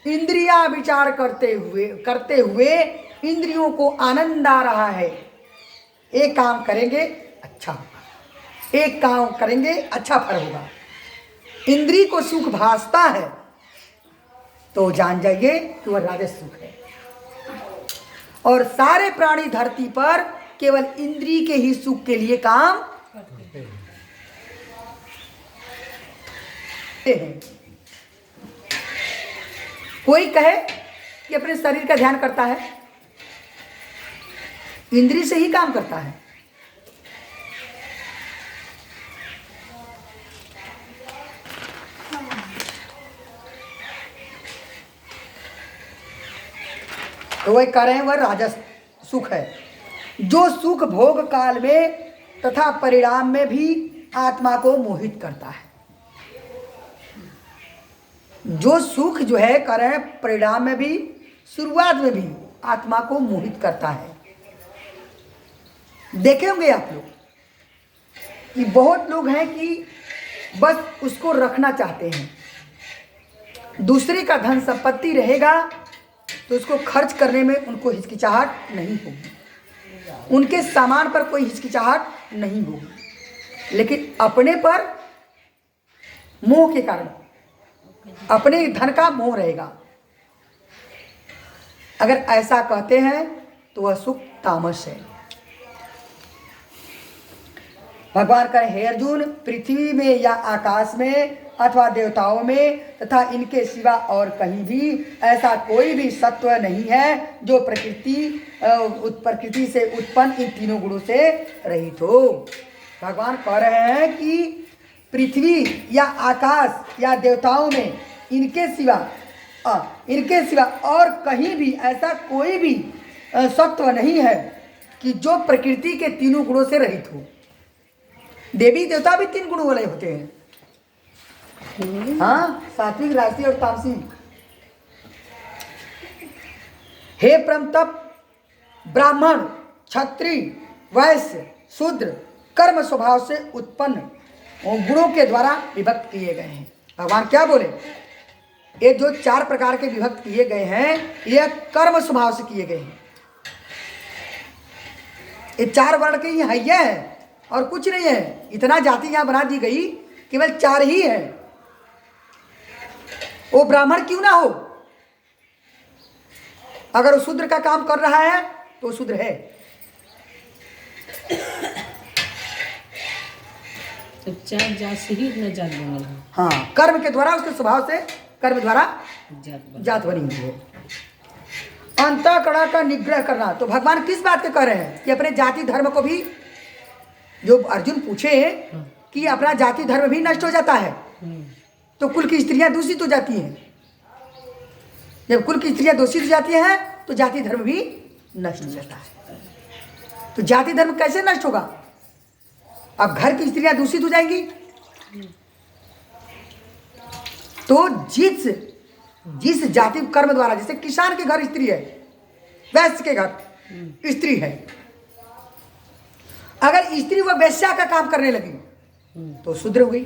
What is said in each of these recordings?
इंद्रिया विचार करते हुए इंद्रियों को आनंद आ रहा है। एक काम करेंगे अच्छा होगा, एक काम करेंगे अच्छा फल होगा। इंद्री को सुख भासता है तो जान जाइए कि वह राजस सुख है। और सारे प्राणी धरती पर केवल इंद्री के ही सुख के लिए काम करते हैं। कोई कहे कि अपने शरीर का ध्यान करता है, इंद्री से ही काम करता है। तो वही कह रहे हैं वह राजस सुख है, जो सुख भोग काल में तथा परिणाम में भी आत्मा को मोहित करता है। जो सुख जो है कह रहे हैं परिणाम में भी शुरुआत में भी आत्मा को मोहित करता है। देखे होंगे आप लोग कि बहुत लोग हैं कि बस उसको रखना चाहते हैं। दूसरे का धन संपत्ति रहेगा तो उसको खर्च करने में उनको हिचकिचाहट नहीं होगी, उनके सामान पर कोई हिचकिचाहट नहीं होगी। लेकिन अपने पर मोह के कारण, अपने धन का मोह रहेगा। अगर ऐसा कहते हैं तो वह सुख तामस है। भगवान कहें हे अर्जुन, पृथ्वी में या आकाश में अथवा देवताओं में तथा इनके सिवा और कहीं भी ऐसा कोई भी सत्व नहीं है जो प्रकृति से उत्पन्न इन तीनों गुणों से रहित हो। भगवान कह रहे हैं कि पृथ्वी या आकाश या देवताओं में इनके सिवा और कहीं भी ऐसा कोई भी सत्व नहीं है कि जो प्रकृति के तीनों गुणों से रहित हो। देवी देवता भी तीन गुणों वाले होते हैं, हाँ, सात्विक, राजसी और तामसिक। हे परम तप, ब्राह्मण, क्षत्रिय, वैश्य, शूद्र कर्म स्वभाव से उत्पन्न गुणों के द्वारा विभक्त किए गए हैं। भगवान क्या बोले, ये जो चार प्रकार के विभक्त किए गए हैं यह कर्म स्वभाव से किए गए हैं। ये चार वर्ण के ही हैया है और कुछ नहीं है। इतना जाति यहां बना दी गई, केवल चार ही है। वो ब्राह्मण क्यों ना हो, अगर वो शूद्र का काम कर रहा है तो शूद्र है। तो चार जात से ही इतना जात बना है। हाँ, कर्म के द्वारा, उसके स्वभाव से कर्म द्वारा जात बनी हुई है। अंतःकरण का निग्रह करना, तो भगवान किस बात के कह रहे हैं कि अपने जाति धर्म को भी, जो अर्जुन पूछे कि अपना जाति धर्म भी नष्ट हो जाता है तो कुल की स्त्रियां दूषित हो जाती हैं। जब कुल की स्त्रियां दूषित हो जाती हैं तो जाति धर्म भी नष्ट हो जाता है। तो जाति धर्म कैसे नष्ट होगा? अब घर की स्त्रियां दूषित हो जाएंगी तो जिस जाति कर्म द्वारा, जैसे किसान के घर स्त्री है, वैश्य के घर स्त्री है, अगर स्त्री वह वैश्या का काम करने लगी तो शूद्र हो गई।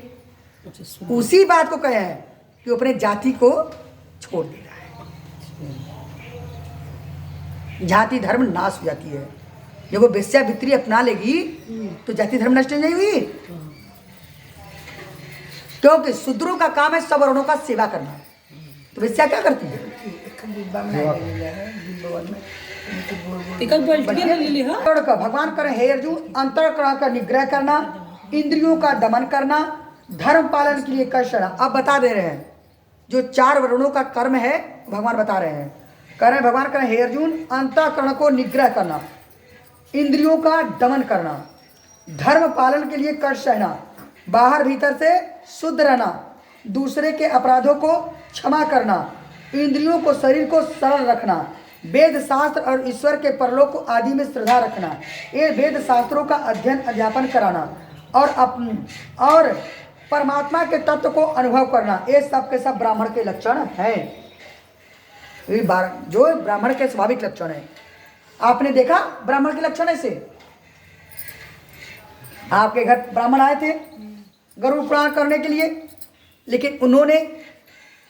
उसी बात को कहे हैं कि वो अपने जाति को छोड़ दे रहा है। जाति धर्म नाश हो जाती है। जब वो वैश्या भित्री अपना लेगी तो जाति धर्म नष्ट नहीं हुई, क्योंकि शूद्रों का काम है सब वर्णों का सेवा करना। तो वैश्या क्या करती है? भगवान करें हे अर्जुन, अंतःकरण का निग्रह करना, इंद्रियों का दमन करना, धर्म पालन के लिए कष्ट। अब बता दे रहे हैं जो चार वर्णों का कर्म है, भगवान बता रहे हैं। कह रहे हैं भगवान करें हे अर्जुन, अंतःकरण को निग्रह करना, इंद्रियों का दमन करना, धर्म पालन के लिए कष्ट सहना, बाहर भीतर से शुद्ध रहना, दूसरे के अपराधों को क्षमा करना, इंद्रियों को, शरीर को सरल रखना, वेद शास्त्र और ईश्वर के परलोक आदि में श्रद्धा रखना, ये वेद शास्त्रों का अध्ययन अध्यापन कराना और परमात्मा के तत्व को अनुभव करना, ये सब के सब ब्राह्मण के लक्षण हैं। जो ब्राह्मण के स्वाभाविक लक्षण है। आपने देखा ब्राह्मण के लक्षण ऐसे, आपके घर ब्राह्मण आए थे गरुड़ पुराण करने के लिए, लेकिन उन्होंने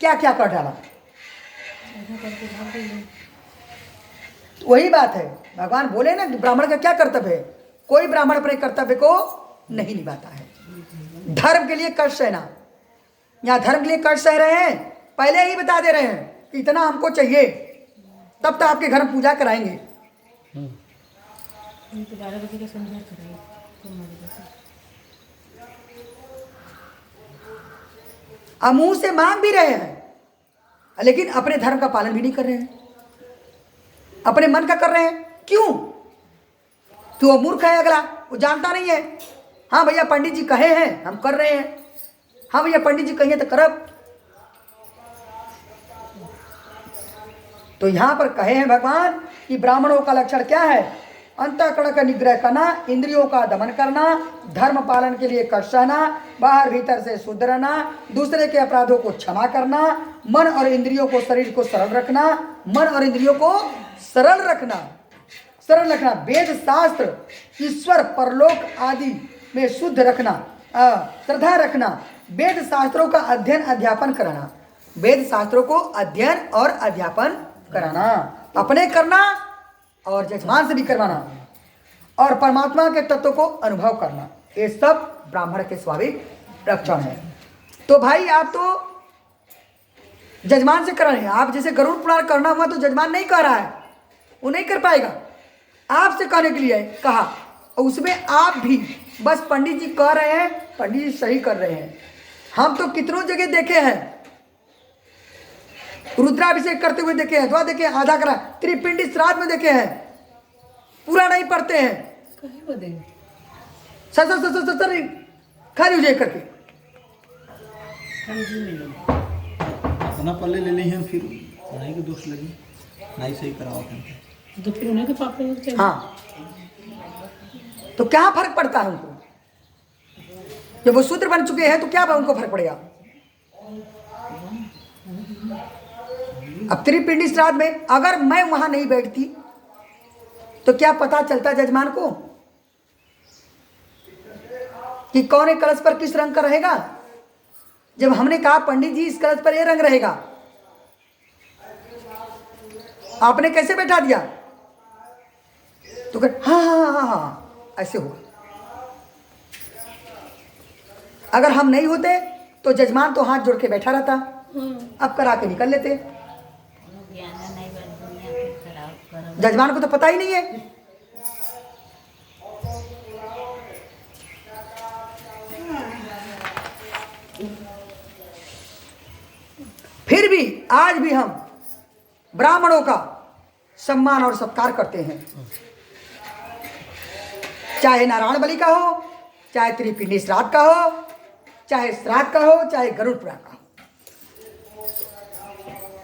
क्या क्या कर डाला? इकट्ठा करके भाग गई। वही बात है, भगवान बोले ना कि ब्राह्मण का क्या कर्तव्य है। कोई ब्राह्मण अपने कर्तव्य को नहीं निभाता है। धर्म के लिए कष्ट सहना, यहाँ धर्म के लिए कष्ट सह रहे हैं, पहले ही बता दे रहे हैं कि इतना हमको चाहिए, तब तो आपके घर में पूजा कराएंगे। 12 बजे का संध्या कराई तो अब मुंह से मांग भी रहे हैं, लेकिन अपने धर्म का पालन भी नहीं कर रहे हैं, अपने मन का कर रहे हैं। क्यों? तो वो मूर्ख है, अगला वो जानता नहीं है। हाँ भैया पंडित जी कहे हैं हम कर रहे हैं, हाँ भैया पंडित जी कहिए तो करब। तो यहां पर कहे हैं भगवान कि ब्राह्मणों का लक्षण क्या है? अंतःकरण का निग्रह करना, इंद्रियों का दमन करना, धर्म पालन के लिए कष्ट सहना, बाहर भीतर से शुद्ध रहना, दूसरे के अपराधों को क्षमा करना, मन और इंद्रियों को, शरीर को सरल रखना, मन और इंद्रियों को सरल रखना, सरल रखना, वेद शास्त्र, ईश्वर, परलोक आदि में शुद्ध रखना, श्रद्धा रखना, वेद शास्त्रों का अध्ययन अध्यापन कराना, वेद शास्त्रों को अध्ययन और अध्यापन कराना, अपने करना और जजमान से भी करवाना, और परमात्मा के तत्व को अनुभव करना, ये सब ब्राह्मण के स्वाभाविक लक्षण है। तो भाई आप तो जजमान से कर रहे हैं, आप जैसे गरुड़ पुराण करना हुआ तो जजमान नहीं कर रहा है, वो नहीं कर पाएगा, आपसे कहने के लिए कहा। और उसमें आप भी बस पंडित जी कह रहे हैं, पंडित जी सही कर रहे हैं। हम तो कितनों जगह देखे हैं, रुद्राभिषेक करते हुए देखे हैं, दुआ देखे हैं, आधा करा, त्रिपिंडी श्राद्ध में देखे हैं, पूरा नहीं पढ़ते हैं, कहीं वो देंगे सर खाली हो जाए करके। अपना पल्ले ले ली हैं, फिर नहीं के दोष लगी, नहीं सही कराओ तो फिर उन्हें के पापा लोग चाहिए। हाँ, तो क्या फर्क पड़ता है उनको? जब वो शूद्र बन चुके हैं तो क्या उनको फर्क पड़ेगा? अब त्रिपिंडी श्राद्ध में अगर मैं वहां नहीं बैठती तो क्या पता चलता जजमान को कि कौन एक कलश पर किस रंग का रहेगा? जब हमने कहा पंडित जी इस कलश पर ये रंग रहेगा, आपने कैसे बैठा दिया? तो हाँ हाँ हाँ हाँ ऐसे होगा। अगर हम नहीं होते तो जजमान तो हाथ जोड़ के बैठा रहता, अब करा के निकल लेते। जजमान को तो पता ही नहीं है। फिर भी आज भी हम ब्राह्मणों का सम्मान और सत्कार करते हैं, चाहे नारायण बलि का हो, चाहे त्रिपिंडी श्राद्ध का हो, चाहे श्राद्ध का हो, चाहे गरुड़ पुराण का हो।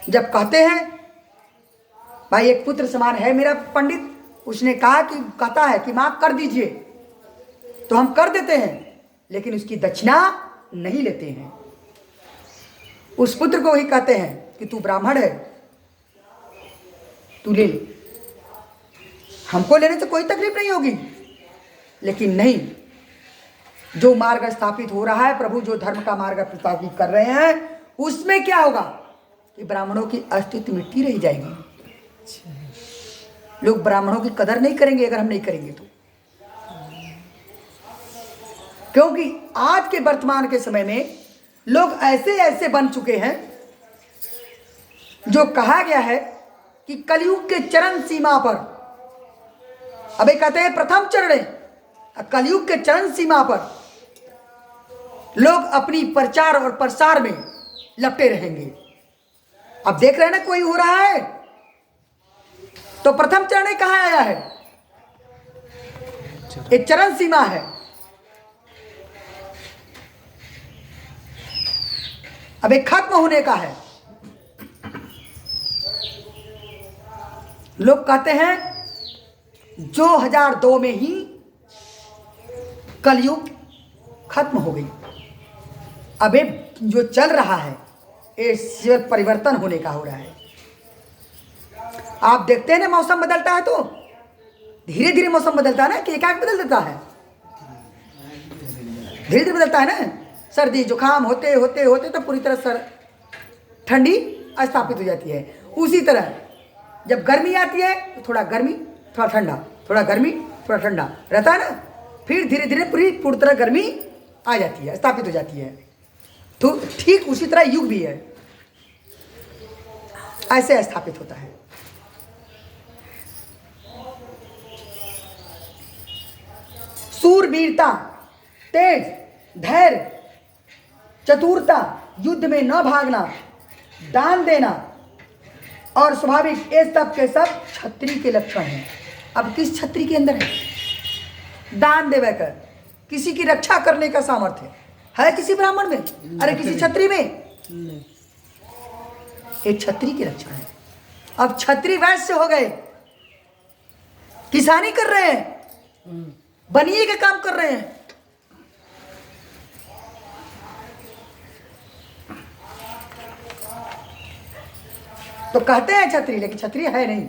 जब कहते हैं भाई एक पुत्र समान है मेरा पंडित, उसने कहा कि कहता है कि मां कर दीजिए, तो हम कर देते हैं, लेकिन उसकी दक्षिणा नहीं लेते हैं। उस पुत्र को ही कहते हैं कि तू ब्राह्मण है, तू ले ले, हमको लेने से कोई तकलीफ नहीं होगी। लेकिन नहीं, जो मार्ग स्थापित हो रहा है, प्रभु जो धर्म का मार्ग स्थापित कर रहे हैं, उसमें क्या होगा कि ब्राह्मणों की अस्तित्व मिट्टी रह जाएगी। लोग ब्राह्मणों की कदर नहीं करेंगे अगर हम नहीं करेंगे तो। क्योंकि आज के वर्तमान के समय में लोग ऐसे ऐसे बन चुके हैं, जो कहा गया है कि कलयुग के चरम सीमा पर, अबे कहते हैं प्रथम चरण, कलयुग के चरम सीमा पर लोग अपनी प्रचार और प्रसार में लपटे रहेंगे। अब देख रहे हैं ना कोई हो रहा है, तो प्रथम चरण कहाँ आया है? एक चरण सीमा है। अब एक खत्म होने का है। लोग कहते हैं 2002 में ही कलयुग खत्म हो गई। अब जो चल रहा है ये परिवर्तन होने का हो रहा है। आप देखते हैं ना मौसम बदलता है तो धीरे धीरे मौसम बदलता है ना, कि एकाएक बदल देता है, धीरे धीरे बदलता है ना। सर्दी जुकाम होते होते होते तो पूरी तरह ठंडी स्थापित हो जाती है। उसी तरह जब गर्मी आती है तो थोड़ा गर्मी थोड़ा ठंडा, थोड़ा गर्मी थोड़ा ठंडा रहता है ना, फिर धीरे धीरे पूरी तरह गर्मी आ जाती है, स्थापित हो जाती है। तो ठीक उसी तरह युग भी है, ऐसे स्थापित होता है। सूरवीरता, तेज, धैर्य, चतुरता, युद्ध में न भागना, दान देना और स्वाभाविक, ये सब के सब क्षत्रिय के लक्षण हैं। अब किस क्षत्रिय के अंदर है? दान देवे कर, किसी की रक्षा करने का सामर्थ्य है किसी ब्राह्मण में? अरे किसी क्षत्रिय में? ये क्षत्रिय के लक्षण है। अब क्षत्रिय वैश्य हो गए, किसानी कर रहे हैं, बनिए के काम कर रहे हैं, तो कहते हैं क्षत्रिय, लेकिन क्षत्रिय है नहीं।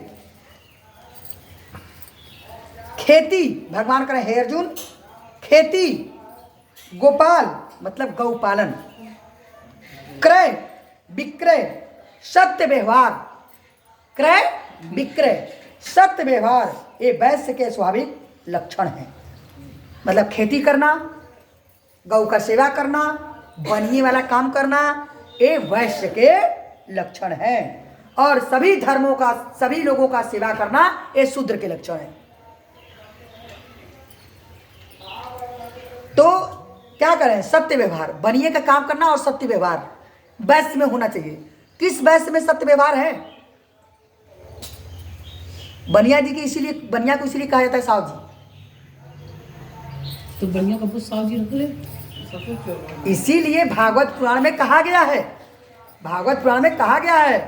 खेती, भगवान करें हे अर्जुन, खेती, गोपाल मतलब गौ पालन, क्रय विक्रय, सत्य व्यवहार, क्रय विक्रय सत्य व्यवहार, ये वैश्य के स्वाभाविक लक्षण हैं। मतलब खेती करना, गौ का सेवा करना, बनिए वाला काम करना, ये वैश्य के लक्षण हैं। और सभी धर्मों का, सभी लोगों का सेवा करना, ये शूद्र के लक्षण है। तो क्या करें? सत्य व्यवहार, बनिए का काम करना और सत्य व्यवहार वैश्य में होना चाहिए। किस वैश्य में सत्य व्यवहार है? बनिया जी की, इसीलिए बनिया को इसीलिए कहा जाता है साहु जी। तो बनिया का बहुत साहु जी रख ले, इसीलिए भागवत पुराण में कहा गया है, भागवत पुराण में कहा गया है,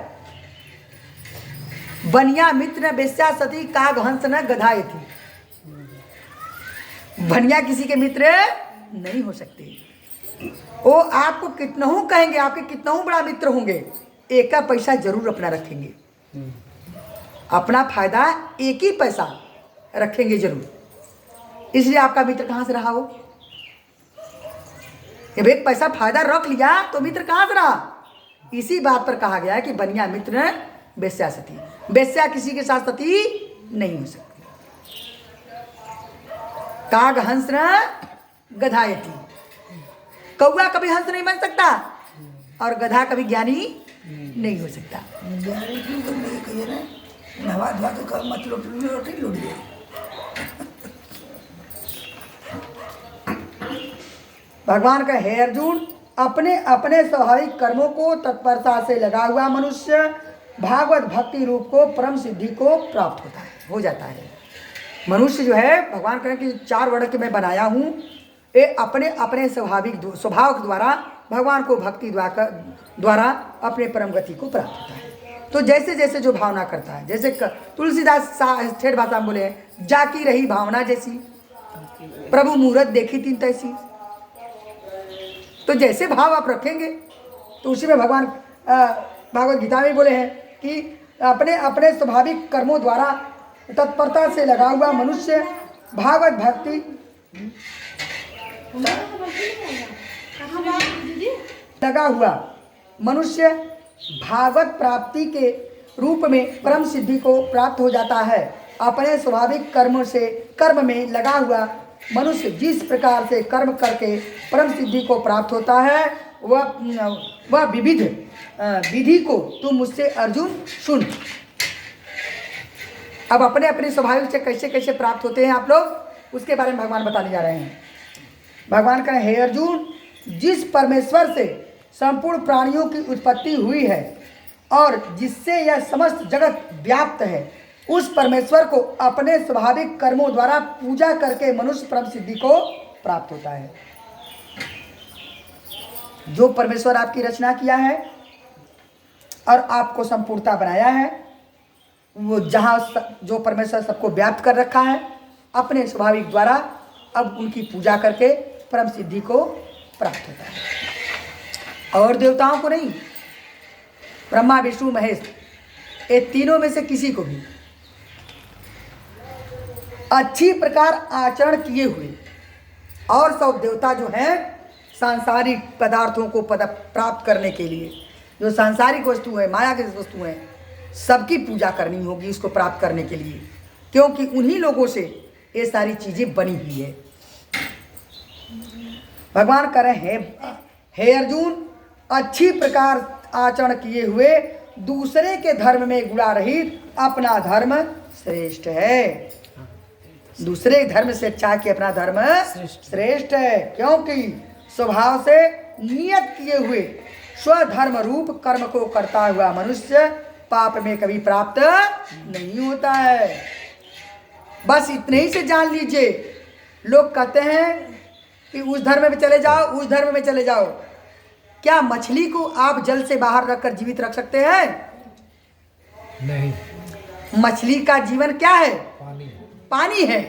बनिया मित्र न बेस्या सती काग हंस न गधाए थी। बनिया किसी के मित्र नहीं हो सकते। वो आपको कितनहू कहेंगे, आपके कितनहू बड़ा मित्र होंगे, एक का पैसा जरूर अपना रखेंगे, अपना फायदा एक ही पैसा रखेंगे जरूर। इसलिए आपका मित्र कहाँ से रहा? वो जब एक पैसा फायदा रख लिया तो मित्र कहाँ से रहा? इसी बात पर कहा गया है कि बनिया मित्र बेस्या सती, बेस्या किसी के साथ सती नहीं हो सकती। काग हंस न गधायती, कौआ कभी हंस नहीं बन सकता और गधा कभी ज्ञानी नहीं हो सकता। भगवान का हे अर्जुन, अपने अपने स्वाभाविक कर्मों को तत्परता से लगा हुआ मनुष्य भागवत भक्ति रूप को परम सिद्धि को प्राप्त होता है, हो जाता है। मनुष्य जो है, भगवान कहें कि 4 वर्ण के मैं बनाया हूँ, ये अपने अपने स्वाभाविक स्वभाव के द्वारा भगवान को भक्ति द्वारा अपने परम गति को प्राप्त होता है। तो जैसे जैसे जो भावना करता है, जैसे तुलसीदास ठेठ भाषा में बोले, जाकी रही भावना जैसी, प्रभु मूरत देखी तीन तैसी। तो जैसे भाव आप रखेंगे तो उसी में भगवान भागवत गीता में बोले हैं कि अपने अपने स्वाभाविक कर्मों द्वारा तत्परता से लगा हुआ मनुष्य भागवत भक्ति लगा हुआ मनुष्य भागवत प्राप्ति के रूप में परम सिद्धि को प्राप्त हो जाता है। अपने स्वाभाविक कर्म में लगा हुआ मनुष्य जिस प्रकार से कर्म करके परम सिद्धि को प्राप्त होता है, वह विविध विधि को तुम मुझसे अर्जुन सुन। अब अपने अपने स्वाभाविक से कैसे कैसे प्राप्त होते हैं आप लोग, उसके बारे में भगवान बताने जा रहे हैं। भगवान कहें हे अर्जुन, जिस परमेश्वर से संपूर्ण प्राणियों की उत्पत्ति हुई है और जिससे यह समस्त जगत व्याप्त है, उस परमेश्वर को अपने स्वाभाविक कर्मों द्वारा पूजा करके मनुष्य परम सिद्धि को प्राप्त होता है। जो परमेश्वर आपकी रचना किया है और आपको संपूर्णता बनाया है, वो जहाँ जो परमेश्वर सबको व्याप्त कर रखा है, अपने स्वाभाविक द्वारा अब उनकी पूजा करके परम सिद्धि को प्राप्त होता है। और देवताओं को नहीं, ब्रह्मा विष्णु महेश, ये तीनों में से किसी को भी अच्छी प्रकार आचरण किए हुए और सब देवता जो हैं सांसारिक पदार्थों को प्राप्त करने के लिए, जो सांसारिक वस्तु है, माया की वस्तु है, सबकी पूजा करनी होगी उसको प्राप्त करने के लिए, क्योंकि उन्हीं लोगों से ये सारी चीजें बनी हुई है। भगवान करें हे अर्जुन, अच्छी प्रकार आचरण किए हुए दूसरे के धर्म में गुणा रहित अपना धर्म श्रेष्ठ है। दूसरे धर्म से अच्छा कि अपना धर्म श्रेष्ठ है, क्योंकि स्वभाव से नियत किए हुए स्वधर्म रूप कर्म को करता हुआ मनुष्य पाप में कभी प्राप्त नहीं होता है। बस इतने ही से जान लीजिए। लोग कहते हैं कि उस धर्म में चले जाओ, उस धर्म में चले जाओ। क्या मछली को आप जल से बाहर रखकर जीवित रख सकते हैं? नहीं। मछली का जीवन क्या है? पानी। पानी है।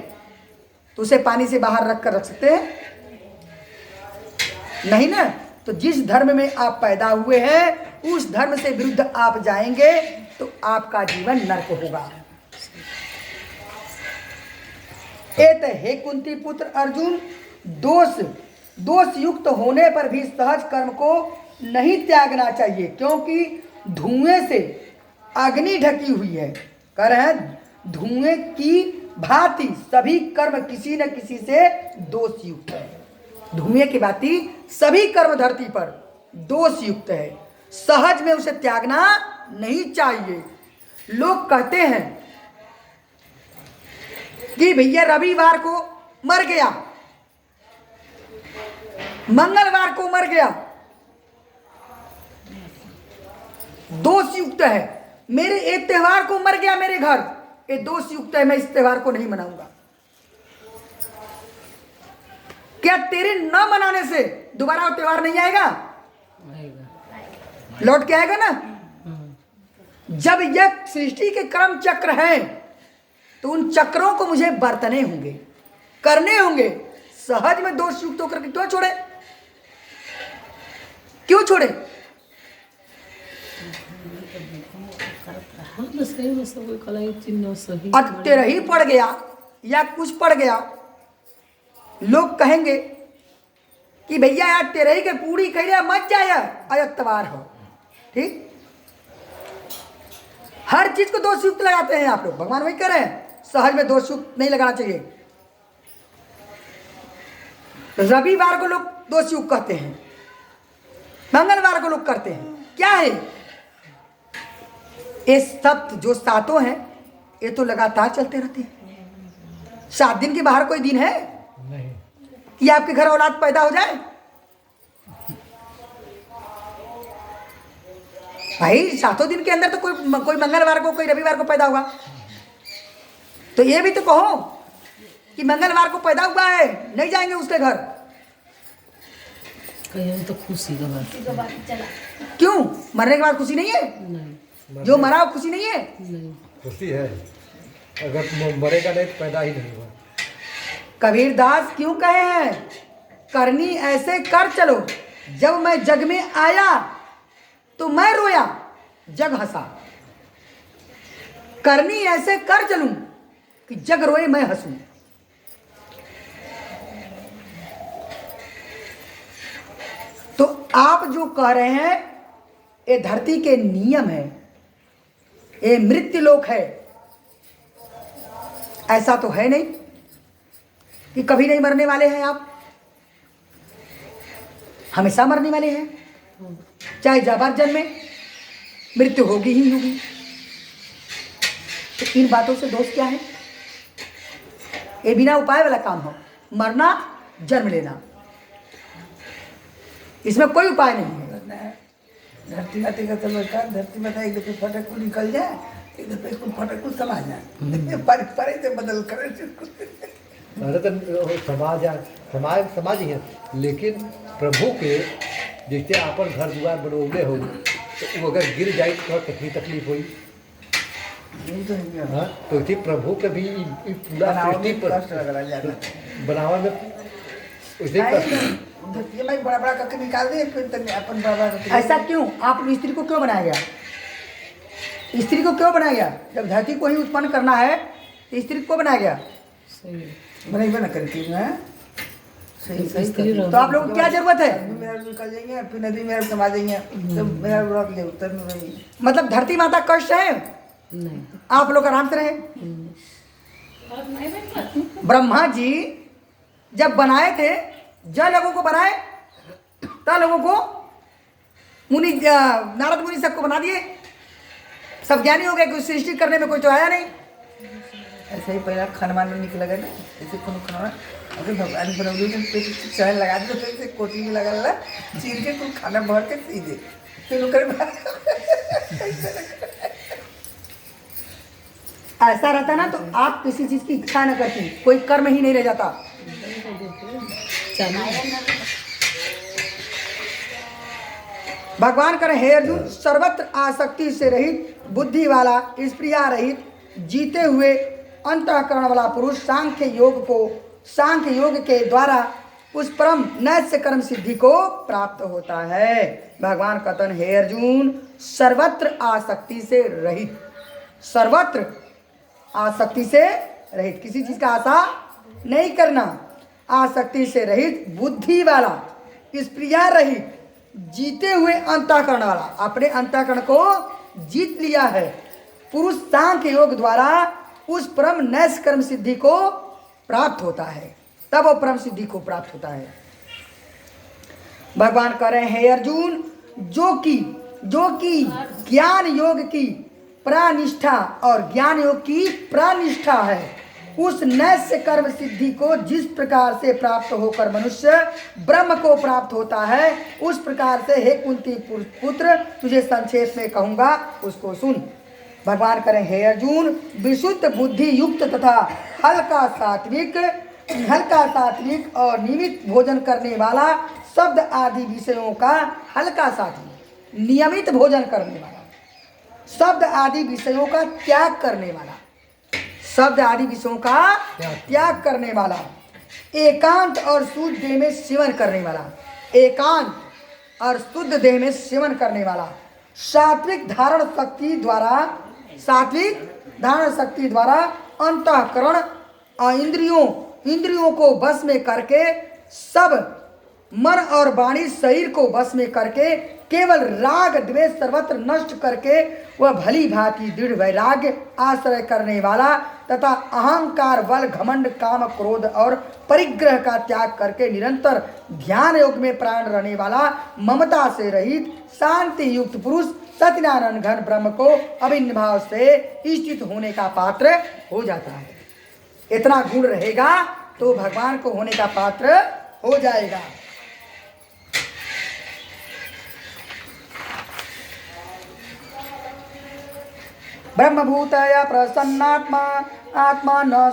तो उसे पानी से बाहर रखकर रख सकते हैं? नहीं ना। तो जिस धर्म में आप पैदा हुए हैं उस धर्म से विरुद्ध आप जाएंगे तो आपका जीवन नरक होगा। एत हे कुंती पुत्र अर्जुन, दोष युक्त होने पर भी सहज कर्म को नहीं त्यागना चाहिए, क्योंकि धुएं से अग्नि ढकी हुई है। कह रहे हैं धुएं की भांति सभी कर्म किसी न किसी से दोष युक्त है। धुएं की भांति सभी कर्म धरती पर दोष युक्त है, सहज में उसे त्यागना नहीं चाहिए। लोग कहते हैं कि भैया रविवार को मर गया, मंगलवार को मर गया, दोष युक्त है। मेरे एक त्योहार को मर गया मेरे घर, ये दोष युक्त है, मैं इस त्योहार को नहीं मनाऊंगा। क्या तेरे न मनाने से दोबारा वो त्योहार नहीं आएगा? लौट के आएगा ना। जब यह सृष्टि के कर्म चक्र हैं तो उन चक्रों को मुझे बरतने होंगे, करने होंगे। सहज में दोष युक्त होकर क्यों छोड़े? क्यों छोड़े? अब तेरा ही पड़ गया या कुछ पड़ गया, लोग कहेंगे कि भैया यार तेरे ही के पूरी कह मत जाया अयतवार हो। ठीक, हर चीज को दोष युक्त लगाते हैं आप लोग। भगवान वही कह रहे हैं सहज में दोष युक्त नहीं लगाना चाहिए। रविवार को लोग दोष युक्त कहते हैं, मंगलवार को लोग करते हैं। क्या है ये सब? जो सातों हैं ये तो लगातार चलते रहते हैं। 7 दिन के बाहर कोई दिन है नहीं कि आपके घर औलाद पैदा हो जाए? भाई 7 दिन के अंदर तो कोई मंगलवार को कोई रविवार को पैदा हुआ। तो ये भी तो कहो कि मंगलवार को पैदा हुआ है, नहीं जाएंगे उसके घर। कहीं तो खुशी का बात क्यों? मरने के बाद खुशी नहीं है? नहीं, जो मरा खुशी नहीं है? नहीं। खुशी है, अगर मरेगा नहीं तो पैदा ही नहीं हुआ। कबीर दास क्यों कहे हैं करनी ऐसे कर चलो, जब मैं जग में आया तो मैं रोया जग हंसा। करनी ऐसे कर चलूं कि जग रोए मैं हंसूं। तो आप जो कह रहे हैं ये धरती के नियम है, ये मृत्यु लोक है, ऐसा तो है नहीं कि कभी नहीं मरने वाले हैं। आप हमेशा मरने वाले हैं, चाहे जाबार जन्म में मृत्यु होगी ही होगी। तो इन बातों से दोष क्या है? ये बिना उपाय वाला काम हो, मरना जन्म लेना, इसमें कोई उपाय नहीं है। धरती माते का चमत्कार, धरती माता एक दफे फटक को निकल जाए, एक दफे इसको फटक को समा जाए, परे से बदल करे। अरे तो समाज ही है, लेकिन प्रभु के जैसे आपन घर दुआर बनौले हो तो वो अगर गिर जाए तो तकलीफ हुई। हाँ, तो इसी प्रभु के भी पूरा सृष्टि पर बनावा में उसे धरती में बड़ा बड़ा करके निकाल दे, फिर अपन बड़ा। ऐसा क्यों? आप स्त्री को क्यों बनाया गया? स्त्री को क्यों बनाया गया? जब धरती को ही उत्पन्न करना है तो स्त्री को बनाया गया? सही। बनाई बना करके सही सही स्त्री कर तो आप लोगों को क्या जरूरत है? नदी में अर्जुन निकल जाएंगे, फिर नदी में समा जाएंगे, तो मेरा रोक ले उतर में वही। मतलब धरती माता कष्ट है, नहीं आप लोग आराम से रहे। ब्रह्मा जी जब बनाए थे, जब लोगों को बनाए तब लोगों को मुनि नारद मुनि सबको बना दिए, सब ज्ञानी हो गए, कुछ सृष्टि करने में कोई तो आया नहीं। ऐसे ही पहला खाना में निकल गया ना, ऐसे कोनो खाना अगर भगवान बनौली में पेट चढ़ लगा दे तो ऐसे कोटी में लगा ला चीर के कुछ खाना भर के सीधे फिर कर ऐसा रहता ना तो आप किसी चीज की इच्छा न करती, कोई कर्म ही नहीं रह जाता। भगवान करें हे अर्जुन, सर्वत्र आसक्ति से रहित, बुद्धि वाला, स्प्रिया रहित, जीते हुए अंतःकरण वाला पुरुष सांख्य योग के द्वारा उस परम नैष्य कर्म सिद्धि को प्राप्त होता है। भगवान कथन हे अर्जुन, सर्वत्र आसक्ति से रहित, सर्वत्र आसक्ति से रहित, किसी चीज का आशा नहीं करना, आसक्ति से रहित, बुद्धि वाला, स्प्रिया रहित, जीते हुए अंतःकरण वाला, अपने अंतःकरण को जीत लिया है, पुरुष सांख्य योग द्वारा उस परम नैष्य कर्म सिद्धि को प्राप्त होता है, तब वो परम सिद्धि को प्राप्त होता है। भगवान कह रहे हैं हे अर्जुन, जो कि ज्ञान योग की प्रानिष्ठा और ज्ञान योग की प्रानिष्ठा है, उस नैष्य कर्म सिद्धि को जिस प्रकार से प्राप्त होकर मनुष्य ब्रह्म को प्राप्त होता है, उस प्रकार से हे कुंती पुत्र तुझे संक्षेप में कहूंगा, उसको सुन। भगवान करें हे अर्जुन, विशुद्ध बुद्धि युक्त तथा हल्का सात्विक और नियमित भोजन करने वाला, शब्द आदि विषयों का हल्का सात्विक, नियमित भोजन करने वाला, शब्द आदि विषयों का त्याग करने वाला, शब्द आदि विषयों का त्याग करने वाला, एकांत और शुद्ध देह में सेवन करने वाला, एकांत और शुद्ध देह में सेवन करने वाला, सात्विक धारण शक्ति द्वारा अंतःकरण और इंद्रियों को वश में करके, सब मन और वाणी शरीर को वश में करके, केवल राग द्वेष सर्वत्र नष्ट करके वह भली भांति दृढ़ वैराग्य आश्रय करने वाला तथा अहंकार बल घमंड काम क्रोध और परिग्रह का त्याग करके निरंतर ध्यान योग में प्राण रहने वाला, ममता से रहित शांति युक्त पुरुष सत्यनारायण घन ब्रह्म को अभिन्न भाव से स्थित होने का पात्र हो जाता है। इतना गुण रहेगा तो भगवान को होने का पात्र हो जाएगा। ब्रह्मभूतया प्रसन्नात्मा आत्मा न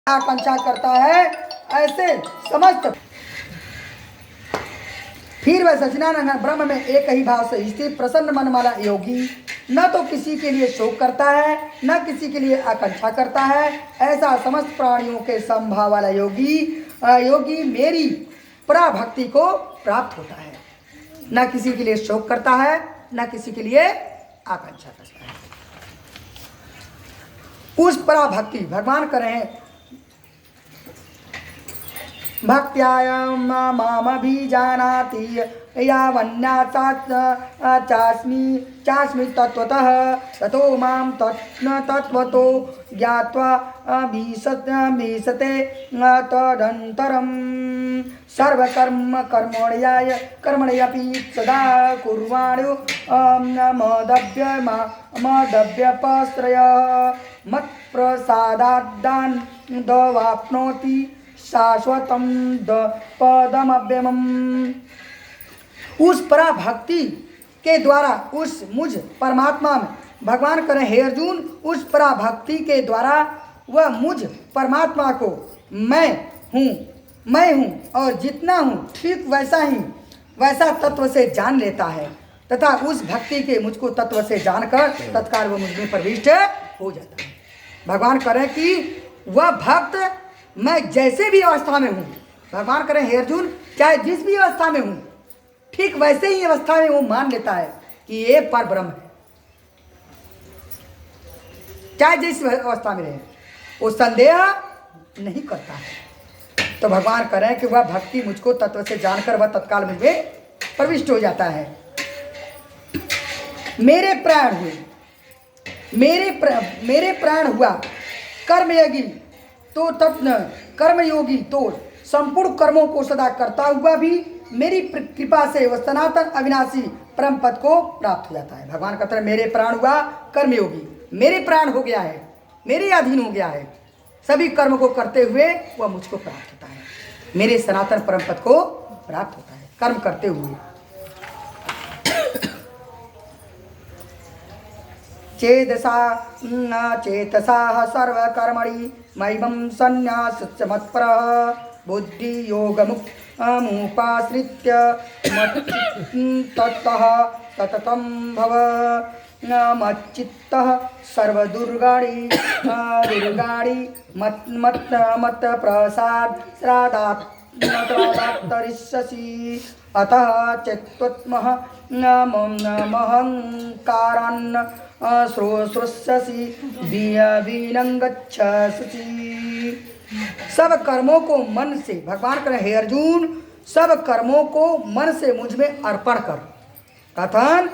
आकांक्षा करता है, ऐसे समस्त फिर वह सच्चिदानंद ब्रह्म में एक ही भाव से स्थित प्रसन्न मन वाला योगी न तो किसी के लिए शोक करता है न किसी के लिए आकांक्षा करता है, ऐसा समस्त प्राणियों के समभाव वाला योगी मेरी पराभक्ति को प्राप्त होता है। न किसी के लिए शोक करता है न किसी के लिए आकांक्षा करता है। उस पराभक्ति भगवान कर रहे हैं, भक्त्याय मामभिजानाति यावन्याचास्मि तत्त्वतः ततो मां तत्त्वतो ज्ञात्वा भीषते तदन्तरं कर्मण्यपि सदा कुर्वाणो मदव्यपाश्रय मत्प्रसादाद्दानवाप्नोति शाश्वतम पदमव्यमम्। उस पराभक्ति के द्वारा उस मुझ परमात्मा में भगवान करें हे अर्जुन, उस पराभक्ति के द्वारा वह मुझ परमात्मा को मैं हूँ और जितना हूँ ठीक वैसा तत्व से जान लेता है। तथा उस भक्ति के मुझको तत्व से जानकर तत्काल वो मुझ में प्रविष्ट हो जाता है। भगवान करें कि वह भक्त मैं जैसे भी अवस्था में हूँ, भगवान करें हे अर्जुन चाहे जिस भी अवस्था में हूँ, ठीक वैसे ही अवस्था में वो मान लेता है कि ये पर ब्रह्म है, चाहे जिस अवस्था में रहे वो संदेह नहीं करता है। तो भगवान करें कि वह भक्ति मुझको तत्व से जानकर वह तत्काल मुझे प्रविष्ट हो जाता है। मेरे प्राण हुए, मेरे प्राण हुआ कर्मयोगी तो तत्न कर्मयोगी तो संपूर्ण कर्मों को सदा करता हुआ भी मेरी कृपा से वह सनातन अविनाशी परम पद को प्राप्त हो जाता है। भगवान कहते हैं मेरे प्राण हुआ कर्मयोगी, मेरे प्राण हो गया है, मेरे अधीन हो गया है, सभी कर्म को करते हुए वह मुझको प्राप्त होता है, मेरे सनातन परम पद को प्राप्त होता है कर्म करते हुए। चेतसा न चेतसा सर्वकर्मणि मय्यं संन्यास्य मत्परः बुद्धि योगमुपाश्रित्य मत्ततः सततं भव मच्चित्तः सर्वदुर्गाणि मत् प्रसाद श्रादात्तरिष्यसि अतः चेत्त्वत्मः महङ्कारान् श्रोष्यसि विनङ्गच्छसि। सब कर्मों को मन से, भगवान करें हे अर्जुन सब कर्मों को मन से मुझ में अर्पण कर। कथन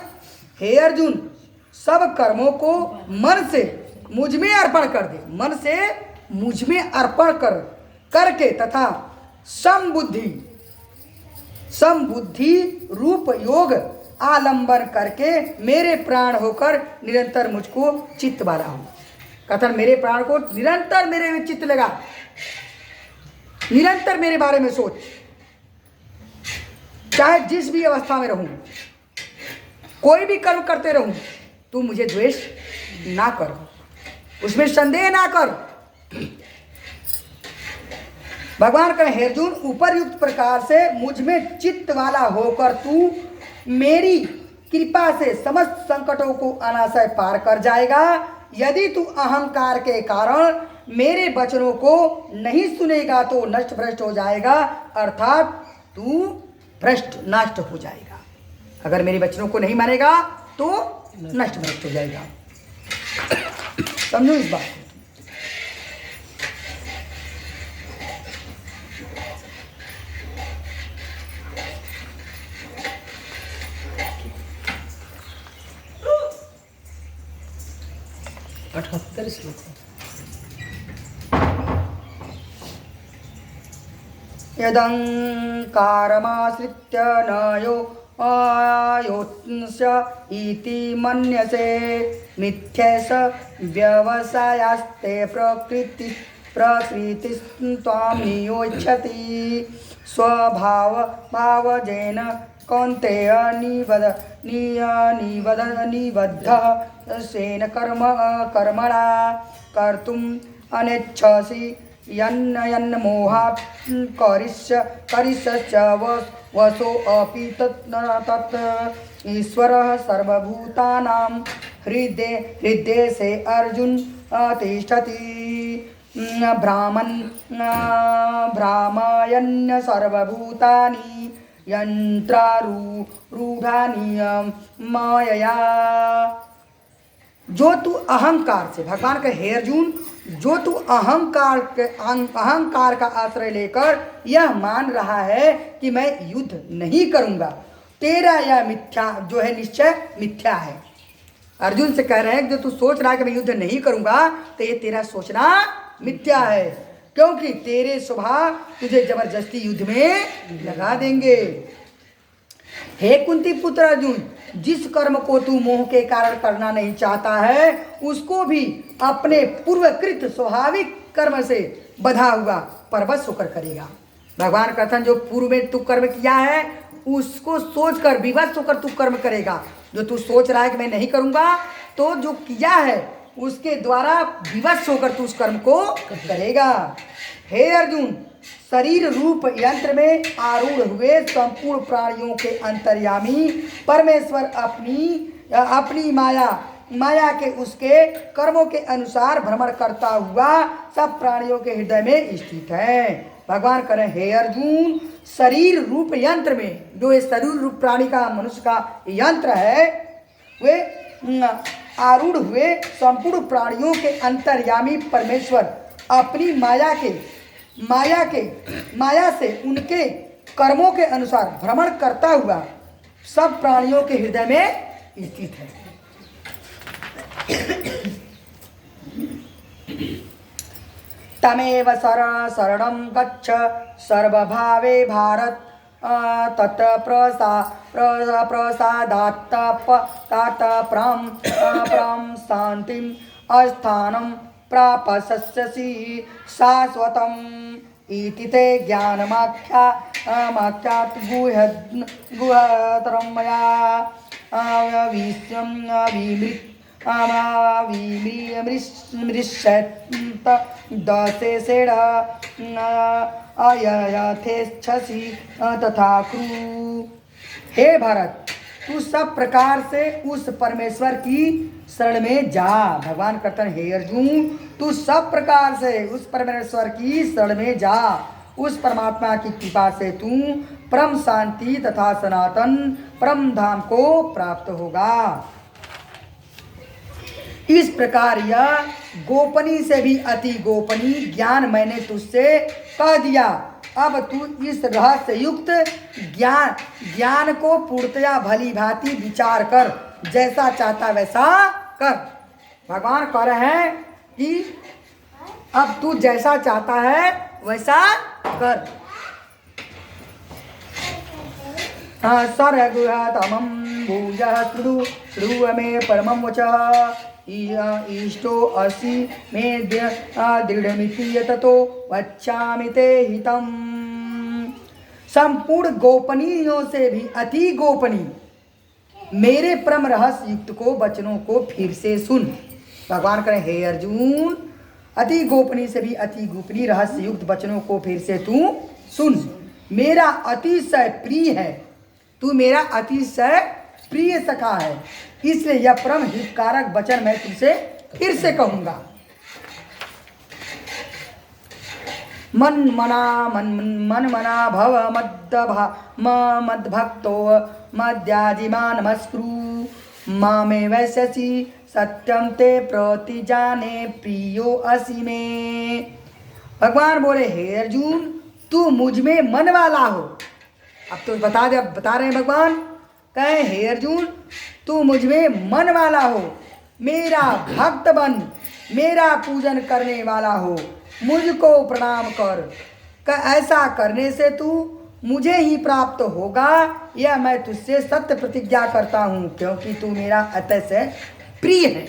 हे अर्जुन सब कर्मों को मन से मुझ में अर्पण कर दे, मन से मुझ में अर्पण कर करके तथा समबुद्धि रूप योग आलंबन करके मेरे प्राण होकर निरंतर मुझको चित्त वाला हो। कथन मेरे प्राण को निरंतर मेरे में चित्त लगा, निरंतर मेरे बारे में सोच, चाहे जिस भी अवस्था में रहूं, कोई भी कर्म करते रहूं, तू मुझे द्वेष ना कर, उसमें संदेह ना कर। भगवान कहे हे अर्जुन उपरयुक्त प्रकार से मुझ में चित्त वाला होकर तू मेरी कृपा से समस्त संकटों को अनाशय पार कर जाएगा। यदि तू अहंकार के कारण मेरे वचनों को नहीं सुनेगा तो नष्ट भ्रष्ट हो जाएगा, अर्थात तू भ्रष्ट नष्ट हो जाएगा। अगर मेरे वचनों को नहीं मानेगा तो नष्ट भ्रष्ट हो जाएगा। समझो इस बात को। अठहत्तर श्लोक यदंकारमाश्रित्य न योत्स्य इति मन्यसे मिथ्यैष व्यवसायास्ते प्रकृतिस्त्वां नियोच्छति स्वभावजेन कौन्तेय निबद्धः सेन कर्मणा कर्तुम् अनिच्छसि यन्न मोहात् करिष्यश्च वसोऽपि तत् ईश्वरः सर्वभूतानां हृदये अर्जुन तिष्ठति भ्रामयन् सर्वभूतानि यन्त्रारूढानि मायया। जो तू अहंकार से, भगवान का हे अर्जुन जो तू अहंकार का आश्रय लेकर यह मान रहा है कि मैं युद्ध नहीं करूंगा, तेरा यह मिथ्या जो है निश्चय मिथ्या है। अर्जुन से कह रहे हैं कि जो तू सोच रहा है कि मैं युद्ध नहीं करूंगा तो ये तेरा सोचना मिथ्या है, क्योंकि तेरे स्वभाव तुझे जबरदस्ती युद्ध में लगा देंगे। हे कुंती पुत्र अर्जुन, जिस कर्म को तू मोह के कारण करना नहीं चाहता है उसको भी अपने पूर्वकृत स्वाभाविक कर्म से बधा हुआ परवश होकर करेगा। भगवान कथन जो पूर्व में तू कर्म किया है उसको सोचकर विवश होकर तू कर्म करेगा। जो तू सोच रहा है कि मैं नहीं करूंगा, तो जो किया है उसके द्वारा विवश होकर तू उस कर्म को करेगा। हे अर्जुन शरीर रूप यंत्र में आरूढ़ हुए संपूर्ण प्राणियों के अंतर्यामी परमेश्वर अपनी माया के उसके कर्मों के अनुसार भ्रमण करता हुआ सब प्राणियों के हृदय में स्थित है। भगवान करें हे अर्जुन, शरीर रूप यंत्र में, जो ये शरीर रूप प्राणी का मनुष्य का यंत्र है, वे आरूढ़ हुए संपूर्ण प्राणियों के अंतर्यामी परमेश्वर अपनी माया से उनके कर्मों के अनुसार भ्रमण करता हुआ सब प्राणियों के हृदय में स्थित है। तमेव शरणं गच्छ सर्वभावे भारत तत् प्रसादात् परं शांतिं अस्थानं प्रापस्यसि शाश्वतम् इति ते ज्ञानमाख्यात् गुह्यतरं मया विमृश्यन्त दशेषेण अयथेच्छसि तथा कुरु। हे भारत, तू सब प्रकार से उस परमेश्वर की शरण में जा। भगवान कहते हैं हे अर्जुन, तू सब प्रकार से उस परमेश्वर की शरण में जा। उस परमात्मा की कृपा से तू परम शांति तथा सनातन परम धाम को प्राप्त होगा। इस प्रकार यह गोपनीय से भी अति गोपनीय ज्ञान मैंने तुझसे कह दिया। अब तू इस रहस्य युक्त ज्ञान को पूर्णतया भली भांति विचार कर, जैसा चाहता वैसा कर। भगवान कह रहे हैं कि अब तू जैसा चाहता है वैसा कर। सर्वगुहतमं भूयः शृणु मे परमं वचः इष्टो असि मे दृढ़मिति ततो वच्चामि ते हितम्। संपूर्ण गोपनीयों से भी अति गोपनीय मेरे परम रहस्य युक्त को वचनों को फिर से सुन। भगवान कहें हे अर्जुन, अति गोपनीय से भी अति गोपनीय रहस्य युक्त वचनों को फिर से तू सुन। मेरा अतिशय प्रिय है, तू मेरा अतिशय प्रिय सखा है, इसलिए यह परम हितकारक वचन मैं तुझसे फिर से कहूंगा। मन मना भव मद्भक्तो मद्याजिमान नमस्कुरु मामे वैश्यसि सत्यम ते प्रतिजाने प्रियो असि में। भगवान बोले हे अर्जुन, तू मुझ में मन वाला हो। अब तो बता रहे हैं भगवान, कहे हे अर्जुन, तू मुझ में मन वाला हो, मेरा भक्त बन, मेरा पूजन करने वाला हो, मुझको प्रणाम कर। ऐसा करने से तू मुझे ही प्राप्त होगा, यह मैं तुझसे सत्य प्रतिज्ञा करता हूँ, क्योंकि तू मेरा अतिशय प्रिय है।